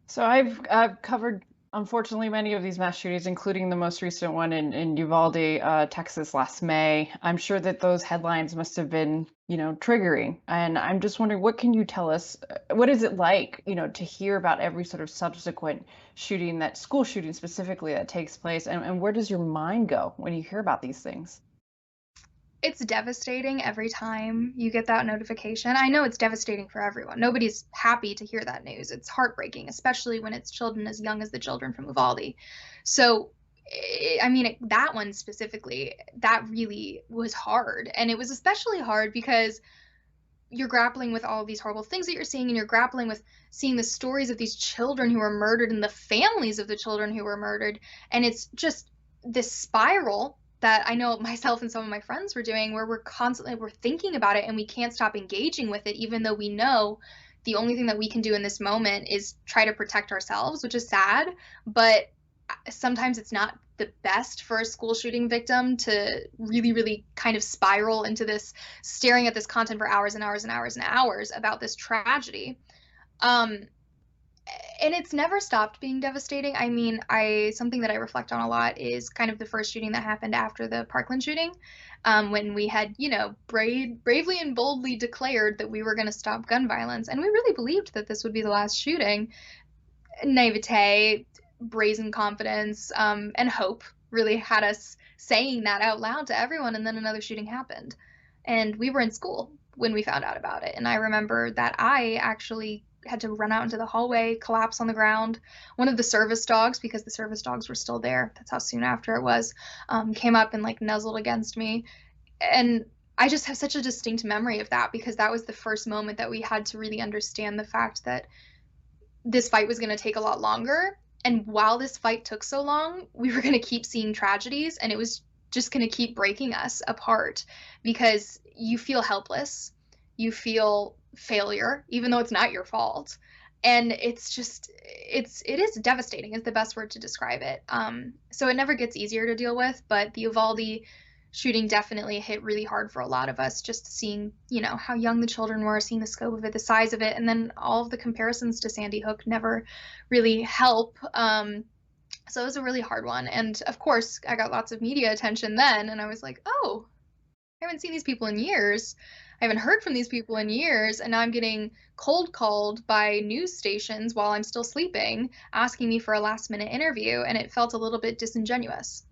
So I've covered, unfortunately, many of these mass shootings, including the most recent one in Uvalde, Texas, last May. I'm sure that those headlines must have been, triggering. And I'm just wondering, what can you tell us? What is it like, to hear about every sort of subsequent shooting, that school shooting specifically, that takes place, and where does your mind go when you hear about these things? It's devastating every time you get that notification. I know it's devastating for everyone. Nobody's happy to hear that news. It's heartbreaking, especially when it's children as young as the children from Uvalde. So, I mean, that one specifically, that really was hard. And it was especially hard because you're grappling with all of these horrible things that you're seeing, and you're grappling with seeing the stories of these children who were murdered and the families of the children who were murdered. And it's just this spiral that I know myself and some of my friends were doing, where we're thinking about it and we can't stop engaging with it, even though we know the only thing that we can do in this moment is try to protect ourselves, which is sad. But sometimes it's not the best for a school shooting victim to really, really kind of spiral into this, staring at this content for hours and hours and hours and hours about this tragedy. Um, and it's never stopped being devastating. I mean, I something that I reflect on a lot is kind of the first shooting that happened after the Parkland shooting, when we had, bravely and boldly declared that we were going to stop gun violence, and we really believed that this would be the last shooting. Naivete, brazen confidence, and hope really had us saying that out loud to everyone. And then another shooting happened. And we were in school when we found out about it. And I remember that I actually had to run out into the hallway, collapse on the ground. One of the service dogs, because the service dogs were still there, that's how soon after it was, came up and like nuzzled against me. And I just have such a distinct memory of that because that was the first moment that we had to really understand the fact that this fight was going to take a lot longer. And while this fight took so long, we were going to keep seeing tragedies, and it was just going to keep breaking us apart because you feel helpless. You feel failure, even though it's not your fault. And it is devastating, is the best word to describe it. So it never gets easier to deal with, but the Uvalde shooting definitely hit really hard for a lot of us, just seeing, how young the children were, seeing the scope of it, the size of it, and then all of the comparisons to Sandy Hook never really help. So it was a really hard one. And of course, I got lots of media attention then, and I was like, oh, I haven't seen these people in years. I haven't heard from these people in years, and now I'm getting cold called by news stations while I'm still sleeping, asking me for a last minute interview, and it felt a little bit disingenuous.